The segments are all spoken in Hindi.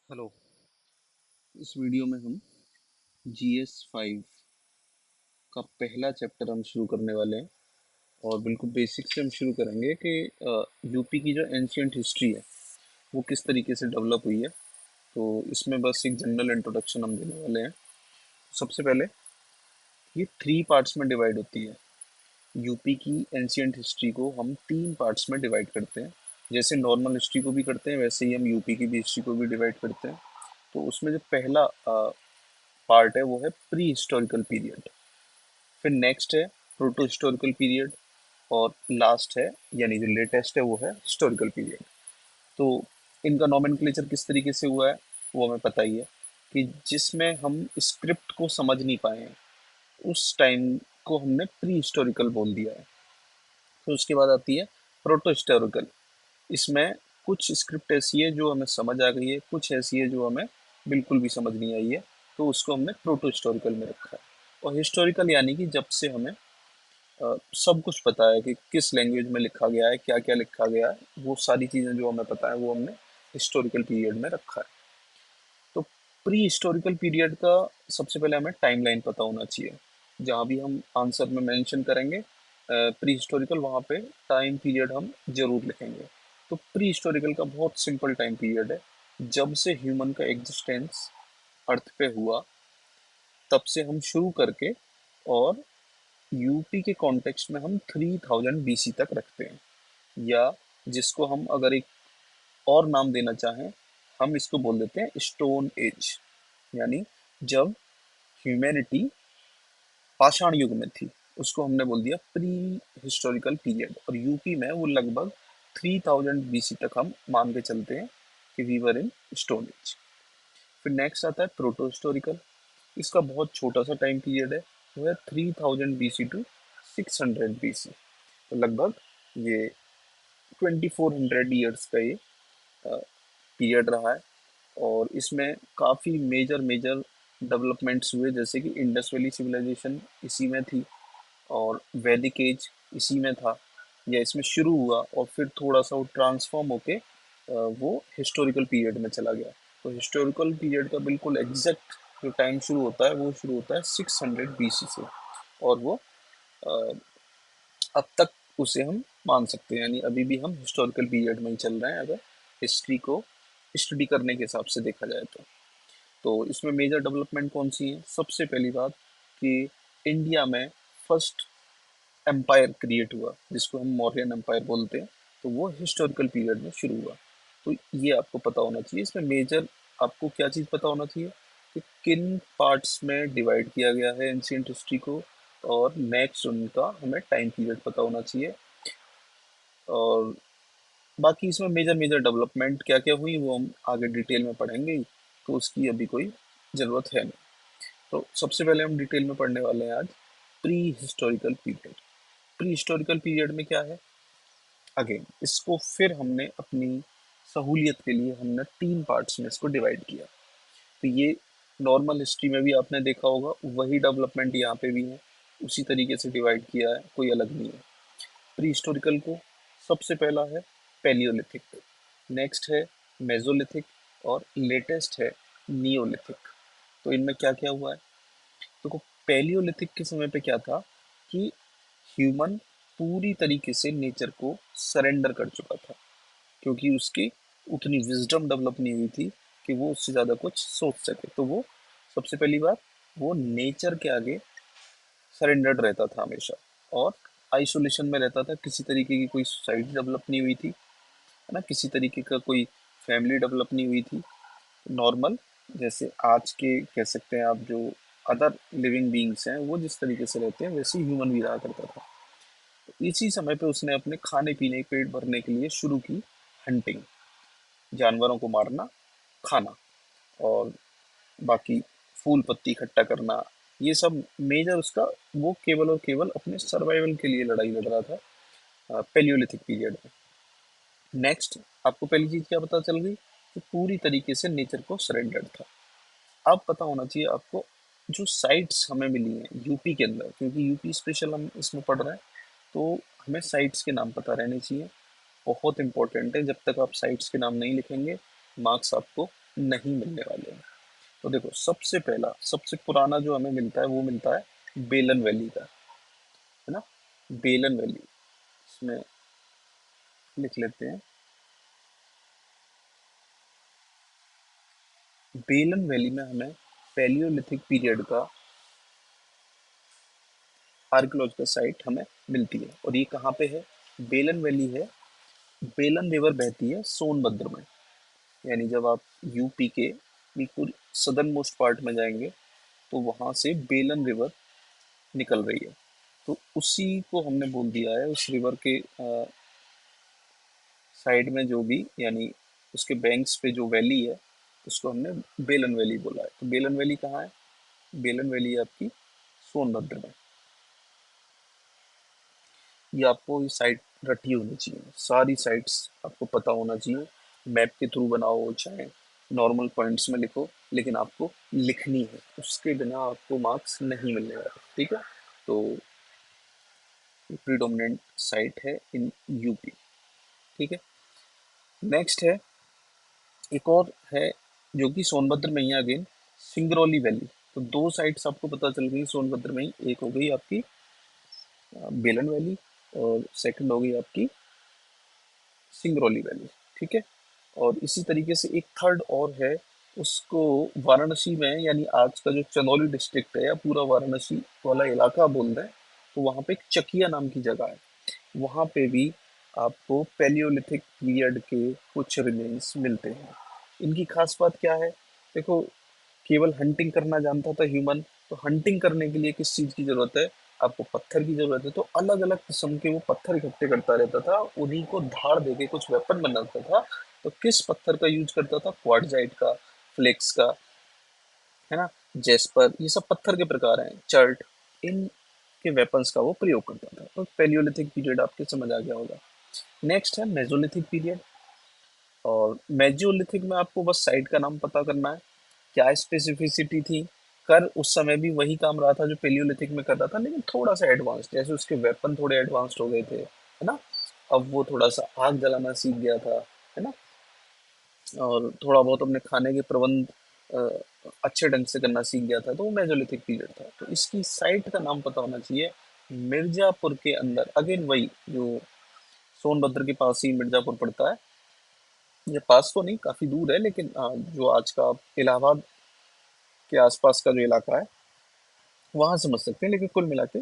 हेलो। इस वीडियो में हम GS 5 का पहला चैप्टर हम शुरू करने वाले हैं। और बिल्कुल बेसिक से हम शुरू करेंगे कि यूपी की जो एंशियंट हिस्ट्री है वो किस तरीके से डेवलप हुई है। तो इसमें बस एक जनरल इंट्रोडक्शन हम देने वाले हैं। सबसे पहले ये 3 पार्ट्स में डिवाइड होती है। यूपी की एंशियंट हिस्ट्री को हम 3 पार्ट्स में डिवाइड करते हैं। जैसे नॉर्मल हिस्ट्री को भी करते हैं वैसे ही हम यूपी की भी हिस्ट्री को भी डिवाइड करते हैं। तो उसमें जो पहला पार्ट है वो है प्री हिस्टोरिकल पीरियड। फिर नेक्स्ट है प्रोटो हिस्टोरिकल पीरियड। और लास्ट है यानी जो लेटेस्ट है वो है हिस्टोरिकल पीरियड। तो इनका नोमेनक्लेचर किस तरीके से हुआ है वो हमें पता ही है कि जिसमें हम स्क्रिप्ट को समझ नहीं पाए हैं उस टाइम को हमने प्री हिस्टोरिकल बोल दिया है। फिर उसके बाद आती है प्रोटो हिस्टोरिकल। इसमें कुछ स्क्रिप्ट ऐसी है जो हमें समझ आ गई है, कुछ ऐसी है जो हमें बिल्कुल भी समझ नहीं आई है, तो उसको हमने प्रोटो हिस्टोरिकल में रखा है। और हिस्टोरिकल यानी कि जब से हमें सब कुछ पता है कि किस लैंग्वेज में लिखा गया है, क्या क्या लिखा गया है, वो सारी चीज़ें जो हमें पता है वो हमने हिस्टोरिकल पीरियड में रखा है। तो प्री हिस्टोरिकल पीरियड का सबसे पहले हमें टाइमलाइन पता होना चाहिए। जहाँ भी हम आंसर में मेंशन करेंगे प्री हिस्टोरिकल, वहाँ पे टाइम पीरियड हम जरूर लिखेंगे। तो प्री हिस्टोरिकल का बहुत सिंपल टाइम पीरियड है। जब से ह्यूमन का एग्जिस्टेंस अर्थ पे हुआ तब से हम शुरू करके, और यूपी के कॉन्टेक्स्ट में हम 3000 BC तक रखते हैं। या जिसको हम अगर एक और नाम देना चाहें, हम इसको बोल देते हैं स्टोन एज। यानी जब ह्यूमैनिटी पाषाण युग में थी उसको हमने बोल दिया प्री हिस्टोरिकल पीरियड। और यूपी में वो लगभग 3000 BC तक हम मान के चलते हैं कि we were in stone age. फिर नेक्स्ट आता है प्रोटो हिस्टोरिकल। इसका बहुत छोटा सा टाइम पीरियड है, वो है 3000 BC टू 600 BC। तो लगभग ये 2400 ईयर्स का ये पीरियड रहा है। और इसमें काफ़ी मेजर मेजर डेवलपमेंट्स हुए, जैसे कि इंडस वैली सिविलाइजेशन इसी में थी, और वैदिक एज इसी में था, या इसमें शुरू हुआ और फिर थोड़ा सा वो ट्रांसफॉर्म होके वो हिस्टोरिकल पीरियड में चला गया। तो हिस्टोरिकल पीरियड का बिल्कुल एग्जैक्ट जो टाइम शुरू होता है वो शुरू होता है 600 BC से। और वो अ, अब तक उसे हम मान सकते हैं, यानी अभी भी हम हिस्टोरिकल पीरियड में ही चल रहे हैं अगर हिस्ट्री को स्टडी करने के हिसाब से देखा जाए तो। तो इसमें मेजर डेवलपमेंट कौन सी है? सबसे पहली बात कि इंडिया में फर्स्ट एम्पायर क्रिएट हुआ जिसको हम मौर्यन एम्पायर बोलते हैं। तो वो हिस्टोरिकल पीरियड में शुरू हुआ। तो ये आपको पता होना चाहिए। इसमें मेजर आपको क्या चीज़ पता होना चाहिए कि किन पार्ट्स में डिवाइड किया गया है एंशियंट हिस्ट्री को, और नेक्स्ट उनका हमें टाइम पीरियड पता होना चाहिए। और बाकी इसमें मेजर मेजर डेवलपमेंट क्या क्या हुई वो हम आगे डिटेल में पढ़ेंगे ही, तो उसकी अभी कोई ज़रूरत है नहीं। तो सबसे पहले हम डिटेल में पढ़ने वाले हैं आज pre historical period. Pre historical period में क्या है? अगेन इसको फिर हमने अपनी सहूलियत के लिए हमने 3 पार्ट्स में इसको डिवाइड किया। तो ये नॉर्मल हिस्ट्री में भी आपने देखा होगा, वही डेवलपमेंट यहाँ पे भी है, उसी तरीके से डिवाइड किया है, कोई अलग नहीं है। प्री हिस्टोरिकल को सबसे पहला है पैलियोलिथिक, नेक्स्ट है मेजोलिथिक, और लेटेस्ट है नियोलिथिक। तो इनमें क्या क्या हुआ है? देखो, पैलियोलिथिक के समय पे क्या था कि ह्यूमन पूरी तरीके से नेचर को सरेंडर कर चुका था, क्योंकि उसकी उतनी विजडम डेवलप नहीं हुई थी कि वो उससे ज़्यादा कुछ सोच सके। तो वो सबसे पहली बात, वो नेचर के आगे सरेंडर्ड रहता था हमेशा, और आइसोलेशन में रहता था। किसी तरीके की कोई सोसाइटी डेवलप नहीं हुई थी, है ना, किसी तरीके का कोई फैमिली डेवलप नहीं हुई थी। नॉर्मल जैसे आज के कह सकते हैं आप, जो अदर लिविंग बींग्स हैं वो जिस तरीके से रहते हैं वैसे ही ह्यूमन भी रहा करता था। इसी समय पे उसने अपने खाने पीने पेट भरने के लिए शुरू की हंटिंग, जानवरों को मारना, खाना, और बाकी फूल पत्ती इकट्ठा करना। ये सब मेजर उसका, वो केवल और केवल अपने सर्वाइवल के लिए लड़ाई लड़ रहा था पेलियोलिथिक पीरियड में। नेक्स्ट, आपको पहली चीज क्या पता चल गई कि पूरी तरीके से नेचर को सरेंडर था। अब पता होना चाहिए आपको जो साइट्स हमें मिली हैं यूपी के अंदर, क्योंकि यूपी स्पेशल हम इसमें पढ़ रहे हैं, तो हमें साइट्स के नाम पता रहने चाहिए। बहुत इंपॉर्टेंट है, जब तक आप साइट्स के नाम नहीं लिखेंगे मार्क्स आपको नहीं मिलने वाले हैं। तो देखो, सबसे पहला सबसे पुराना जो हमें मिलता है वो मिलता है बेलन वैली का, है ना। बेलन वैली, इसमें लिख लेते हैं। बेलन वैली में हमें पैलियोलिथिक पीरियड का आर्कियोलॉजिकल साइट हमें मिलती है, और ये कहाँ पे है? बेलन वैली है। बेलन रिवर बहती है सोनभद्र में, यानी जब आप यूपी के बिल्कुल सदर्न मोस्ट पार्ट में जाएंगे तो वहां से बेलन रिवर निकल रही है। तो उसी को हमने बोल दिया है, उस रिवर के साइड में जो भी, यानी उसके बैंक्स पे जो वैली है उसको हमने बेलन वैली बोला है। तो बेलन वैली कहाँ है? बेलन वैली है आपकी सोनभद्र में। ये आपको ये साइट रटी होनी चाहिए, सारी साइट्स आपको पता होना चाहिए। मैप के थ्रू बनाओ चाहे नॉर्मल पॉइंट्स में लिखो, लेकिन आपको लिखनी है, उसके बिना आपको मार्क्स नहीं मिलने वाले, ठीक है। तो प्रीडोमिनेंट साइट है इन यूपी, ठीक है। नेक्स्ट है, एक और है जो कि सोनभद्र में ही है अगेन, सिंगरौली वैली। तो दो साइट्स आपको पता चल गई सोनभद्र में ही, एक हो गई आपकी बेलन वैली, और सेकंड हो गई आपकी सिंगरौली वैली, ठीक है। और इसी तरीके से एक थर्ड और है, उसको वाराणसी में, यानी आज का जो चंदौली डिस्ट्रिक्ट है या पूरा वाराणसी वाला इलाका बोल रहे हैं, तो वहाँ पे एक चकिया नाम की जगह है। वहाँ पे भी आपको पैलियोलिथिक पीरियड के कुछ रिमेन्स मिलते हैं। इनकी खास बात क्या है? देखो, केवल हंटिंग करना जानता था ह्यूमन, तो हंटिंग करने के लिए किस चीज की जरूरत है? आपको पत्थर की जरूरत है। तो अलग अलग किस्म के वो पत्थर इकट्ठे करता रहता था, उन्हीं को धार देके कुछ वेपन बनाता था। तो किस पत्थर का यूज करता था? क्वार्टजाइट का, फ्लेक्स का, है ना, जेस्पर, ये सब पत्थर के प्रकार हैं, चर्ट, इन के वेपन्स का वो प्रयोग करता था। तो पेलियोलिथिक पीरियड आपके समझ आ गया होगा। नेक्स्ट है मेसोलिथिक पीरियड। और मेसोलिथिक में आपको बस साइट का नाम पता करना है, क्या स्पेसिफिसिटी थी। कर उस समय भी वही काम रहा था जो पेलियोलिथिक में कर रहा था, लेकिन थोड़ा सा एडवांस्ड, जैसे उसके वेपन थोड़े एडवांस्ड हो गए थे, है ना। अब वो थोड़ा सा आग जलाना सीख गया था, है ना, और थोड़ा बहुत अपने खाने के प्रबंध अच्छे ढंग से करना सीख गया था। तो वो मेसोलिथिक पीरियड था। तो इसकी साइट का नाम पता होना चाहिए। मिर्जापुर के अंदर, अगेन वही जो सोनभद्र के पास ही मिर्जापुर पड़ता है। ये पास तो नहीं, काफी दूर है, लेकिन जो आज का इलाहाबाद के आसपास का जो इलाका है वहां समझ सकते हैं, लेकिन कुल मिला के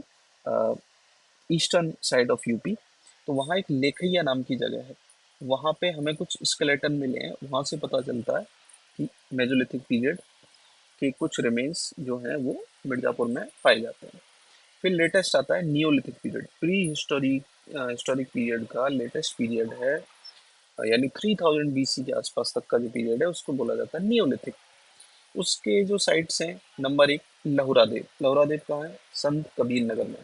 ईस्टर्न साइड ऑफ यूपी। तो वहाँ एक लेखैया नाम की जगह है, वहाँ पे हमें कुछ स्केलेटन मिले हैं, वहाँ से पता चलता है कि मेसोलिथिक पीरियड के कुछ रिमेन्स जो हैं वो मिर्जापुर में पाए जाते हैं। फिर लेटेस्ट आता है Neolithic period. Pre historic historic period का लेटेस्ट पीरियड है, यानी 3000 बीसी के आसपास तक का जो पीरियड है उसको बोला जाता है नियोलिथिक। उसके जो साइट्स हैं, नंबर एक, लहुरा देव। लहुरा देव कहाँ है? संत कबीर नगर में।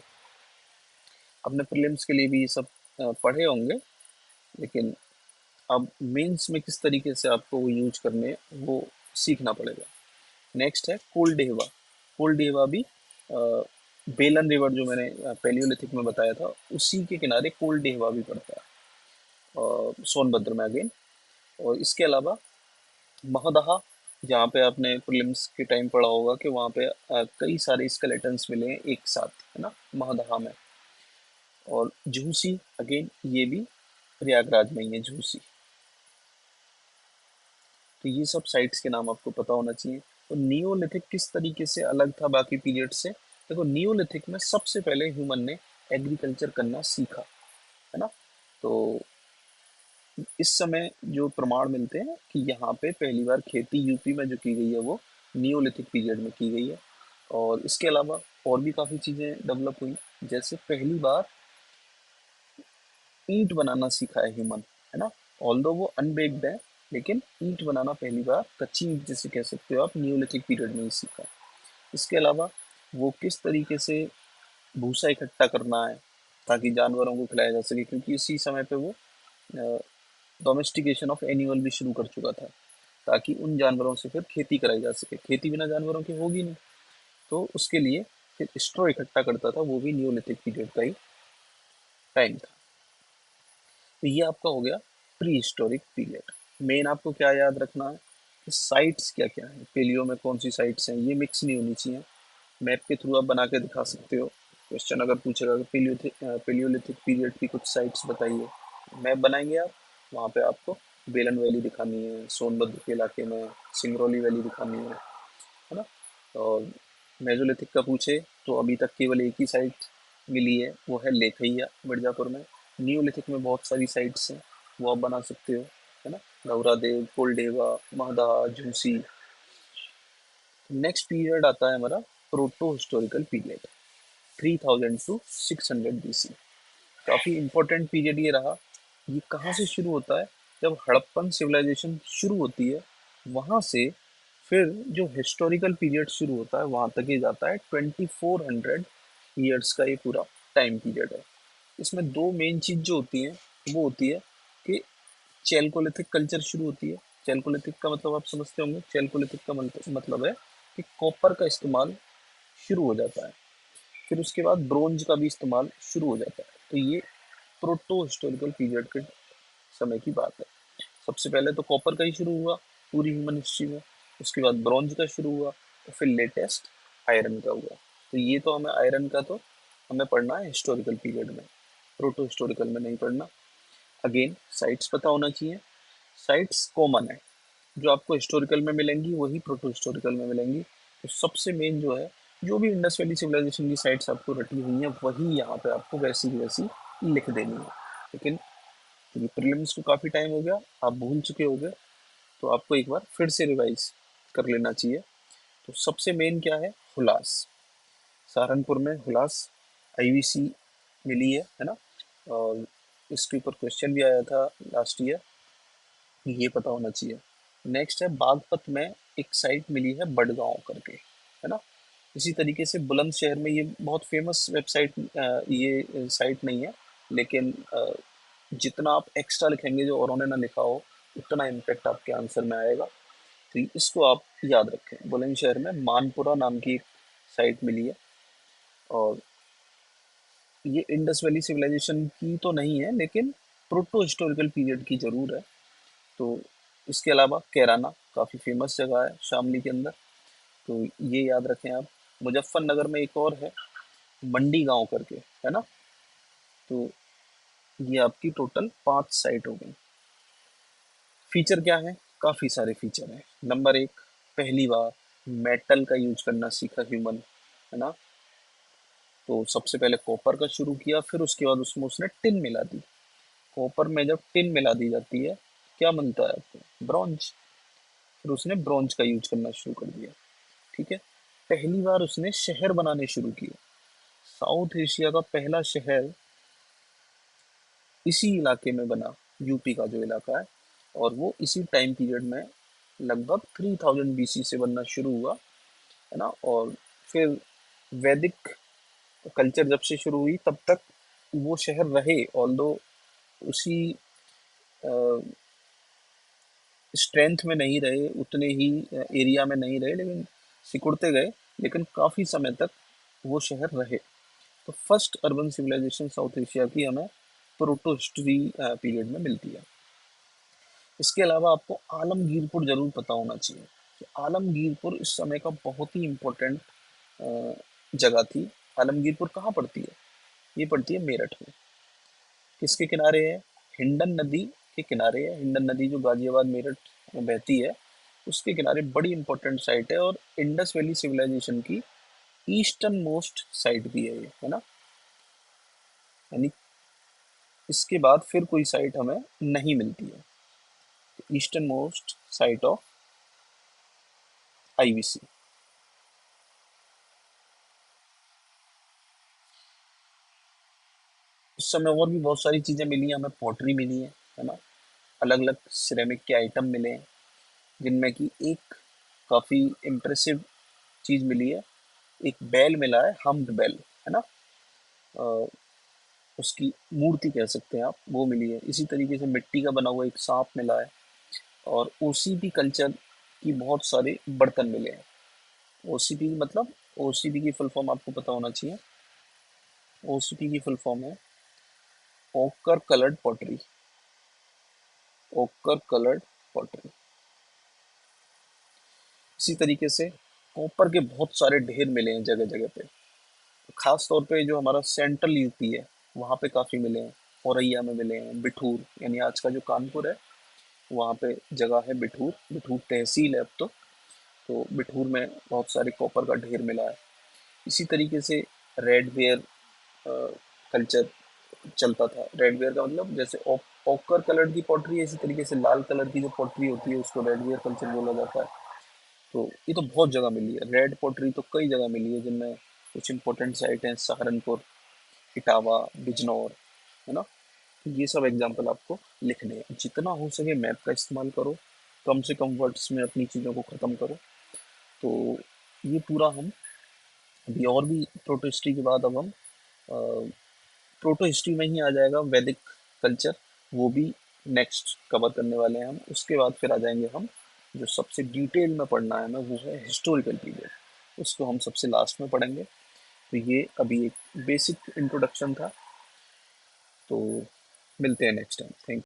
अपने प्रीलिम्स के लिए भी ये सब पढ़े होंगे, लेकिन अब मेंस में किस तरीके से आपको वो यूज करने हैं, वो सीखना पड़ेगा। नेक्स्ट है कोलडेहवा। कोलडेहवा भी बेलन रिवर जो मैंने पैलियोलिथिक में बताया था, उसी के किनारे कोलडेहवा भी पड़ता है, सोनभद्र में अगेन। और इसके अलावा महदहा, जहाँ पे आपने प्रीलिम्स के टाइम पढ़ा होगा कि वहाँ पे कई सारे स्केलेटन्स मिले हैं एक साथ, है ना, महदहा में। और झूसी, अगेन ये भी प्रयागराज में ही है, झूसी। तो ये सब साइट्स के नाम आपको पता होना चाहिए। तो नियोलिथिक किस तरीके से अलग था बाकी पीरियड से? देखो, नियोलिथिक में सबसे पहले ह्यूमन ने एग्रीकल्चर करना सीखा, है ना। तो इस समय जो प्रमाण मिलते हैं कि यहाँ पे पहली बार खेती यूपी में जो की गई है वो नियोलिथिक पीरियड में की गई है। और इसके अलावा और भी काफ़ी चीज़ें डेवलप हुई, जैसे पहली बार ईंट बनाना सीखा है ह्यूमन, है ना। ऑल्दो वो अनबेक्ड है, लेकिन ईंट बनाना पहली बार, कच्ची ईंट जिसे कह सकते हो आप, नियोलिथिक पीरियड में ही सीखा। इसके अलावा वो किस तरीके से भूसा इकट्ठा करना है ताकि जानवरों को खिलाया जा सके, क्योंकि इसी समय पे वो डोमेस्टिकेशन ऑफ एनिमल भी शुरू कर चुका था, ताकि उन जानवरों से फिर खेती कराई जा सके। खेती बिना जानवरों की होगी नहीं, तो उसके लिए फिर स्ट्रॉ इकट्ठा करता था, वो भी नियोलिथिक पीरियड का ही टाइम था। तो ये आपका हो गया प्री हिस्टोरिक पीरियड। मेन आपको क्या याद रखना है साइट्स क्या क्या है, पेलियो में कौन सी साइट्स हैं, ये मिक्स नहीं होनी चाहिए। मैप के थ्रू आप बना के दिखा सकते हो। क्वेश्चन अगर पूछेगा कि पेलियोलिथिक पीरियड की कुछ साइट्स बताइए, मैप बनाएंगे आप, वहाँ पे आपको बेलन वैली दिखानी है, सोनभद्र के इलाके में सिंगरौली वैली दिखानी है ना। और मेजोलिथिक का पूछे तो अभी तक केवल एक ही साइट मिली है, वो है लेखैया मिर्जापुर में। न्यूलिथिक में बहुत सारी साइट्स हैं, वो आप बना सकते हो, है ना। गौरा देव, कोलडेवा, महदा, झूसी। नेक्स्ट पीरियड आता है हमारा proto historical period, 3000 to 600 BC। काफ़ी इम्पोर्टेंट पीरियड ये रहा। ये कहाँ से शुरू होता है, जब हड़प्पन सिविलाइजेशन शुरू होती है, वहाँ से फिर जो हिस्टोरिकल पीरियड शुरू होता है वहाँ तक ये जाता है। 2400 ईयर्स का ये पूरा टाइम पीरियड है। इसमें दो मेन चीज़ जो होती हैं वो होती है कि चैल्कोलिथिक कल्चर शुरू होती है। चैल्कोलिथिक का मतलब आप समझते होंगे, चैल्कोलिथिक का मतलब है कि कॉपर का इस्तेमाल शुरू हो जाता है। फिर उसके बाद ब्रोंज का भी इस्तेमाल शुरू हो जाता है। तो ये प्रोटो हिस्टोरिकल पीरियड के समय की बात है। सबसे पहले तो कॉपर का ही शुरू हुआ पूरी ह्यूमन हिस्ट्री में, उसके बाद ब्रॉन्ज का शुरू हुआ, और फिर लेटेस्ट आयरन का हुआ। तो ये तो हमें आयरन का तो हमें पढ़ना है हिस्टोरिकल पीरियड में, प्रोटो हिस्टोरिकल में नहीं पढ़ना। अगेन साइट्स पता होना चाहिए। साइट्स कॉमन है, जो आपको हिस्टोरिकल में मिलेंगी वही प्रोटो हिस्टोरिकल में मिलेंगी। तो सबसे मेन जो है, जो भी इंडस वैली सिविलाइजेशन की साइट्स आपको रटी हुई हैं वही यहाँ पे आपको वैसी की वैसी लिख देनी है। लेकिन क्योंकि प्रीलिम्स को काफ़ी टाइम हो गया, आप भूल चुके होंगे, तो आपको एक बार फिर से रिवाइज कर लेना चाहिए। तो सबसे मेन क्या है, हुलास। सहारनपुर में हुलास आईवीसी मिली है ना। और इसके ऊपर क्वेश्चन भी आया था लास्ट ईयर, ये पता होना चाहिए। नेक्स्ट है बागपत में एक साइट मिली है बडगांव करके, है ना। इसी तरीके से बुलंदशहर में, ये बहुत फेमस वेबसाइट, ये साइट नहीं है, लेकिन जितना आप एक्स्ट्रा लिखेंगे जो औरों ने ना लिखा हो, उतना इम्पेक्ट आपके आंसर में आएगा। तो इसको आप याद रखें। बुलंदशहर में मानपुरा नाम की एक साइट मिली है, और ये इंडस वैली सिविलाइजेशन की तो नहीं है, लेकिन प्रोटो हिस्टोरिकल पीरियड की जरूर है। तो इसके अलावा कैराना काफ़ी फेमस जगह है शामली के अंदर, तो ये याद रखें आप। मुजफ्फरनगर में एक और है मंडी गांव करके, है ना। तो ये आपकी टोटल 5 साइट हो गई। फीचर क्या है, काफ़ी सारे फीचर हैं। नंबर 1, पहली बार मेटल का यूज करना सीखा ह्यूमन, है ना। तो सबसे पहले कॉपर का शुरू किया, फिर उसके बाद उसमें उसने टिन मिला दी। कॉपर में जब टिन मिला दी जाती है, क्या बनता है आपको, ब्रॉन्ज। फिर उसने ब्रॉन्ज का यूज करना शुरू कर दिया, ठीक है। पहली बार उसने शहर बनाने शुरू किए। साउथ एशिया का पहला शहर इसी इलाके में बना, यूपी का जो इलाका है, और वो इसी टाइम पीरियड में लगभग 3000 BC से बनना शुरू हुआ, है ना। और फिर वैदिक कल्चर जब से शुरू हुई तब तक वो शहर रहे, ऑल्दो उसी स्ट्रेंथ में नहीं रहे, उतने ही एरिया में नहीं रहे, लेकिन सिकुड़ते गए, लेकिन काफ़ी समय तक वो शहर रहे। तो first urban civilisation South Asia की हमें प्रोटो हिस्ट्री पीरियड में मिलती है। इसके अलावा आपको आलमगीरपुर जरूर पता होना चाहिए कि आलमगीरपुर इस समय का बहुत ही इम्पोर्टेंट जगह थी। आलमगीरपुर कहाँ पड़ती है, ये पड़ती है मेरठ में। किसके किनारे है, हिंडन नदी के किनारे है। हिंडन नदी जो गाजियाबाद मेरठ में बहती है, उसके किनारे बड़ी इंपॉर्टेंट साइट है, और इंडस वैली सिविलाइजेशन की ईस्टर्न मोस्ट साइट भी है ये, है ना। यानी इसके बाद फिर कोई साइट हमें नहीं मिलती है, eastern most site of IVC. उस समय और भी बहुत सारी चीज़ें मिली हैं हमें, पॉटरी मिली है ना। अलग अलग सिरेमिक के आइटम मिले हैं, जिनमें कि एक काफ़ी इम्प्रेसिव चीज़ मिली है, एक बैल मिला है, हम्प्ड बैल, है ना। अ, उसकी मूर्ति कह सकते हैं आप, वो मिली है। इसी तरीके से मिट्टी का बना हुआ एक सांप मिला है, और ओसीपी कल्चर की बहुत सारे बर्तन मिले हैं। ओसीपी मतलब, ओसीपी की फुल फॉर्म आपको पता होना चाहिए। ओसीपी की फुल फॉर्म है ओकर कलर्ड पॉटरी। ओकर कलर्ड पॉटरी। इसी तरीके से कॉपर के बहुत सारे ढेर मिले हैं जगह जगह पे। खास तौर पे जो हमारा सेंट्रल यूपी है वहाँ पे काफ़ी मिले हैं। औरैया में मिले हैं, बिठूर यानी आज का जो कानपुर है वहाँ पे जगह है बिठूर। बिठूर तहसील है अब तो बिठूर में बहुत सारे कॉपर का ढेर मिला है। इसी तरीके से रेड वेयर कल्चर चलता था। रेड वेयर का मतलब जैसे ऑकर कलर की पॉटरी है, इसी तरीके से लाल कलर की जो पॉटरी होती है उसको रेड वेयर कल्चर बोला जाता है। तो ये तो बहुत जगह मिली है, रेड पॉटरी तो कई जगह मिली है, जिनमें कुछ इंपॉर्टेंट साइट हैं सहारनपुर, इटावा, बिजनौर, है ना। तो ये सब एग्जाम्पल आपको लिखने हैं। जितना हो सके मैप का इस्तेमाल करो, कम से कम वर्ड्स में अपनी चीज़ों को ख़त्म करो। तो ये पूरा हम अभी और भी प्रोटो हिस्ट्री के बाद अब हम प्रोटो हिस्ट्री में ही आ जाएगा वैदिक कल्चर, वो भी नेक्स्ट कवर करने वाले हैं हम। उसके बाद फिर आ जाएंगे हम, जो सबसे डिटेल में पढ़ना है ना वो है हिस्टोरिकल पीरियड, उसको हम सबसे लास्ट में पढ़ेंगे। तो ये अभी एक बेसिक इंट्रोडक्शन था, तो मिलते हैं नेक्स्ट टाइम। थैंक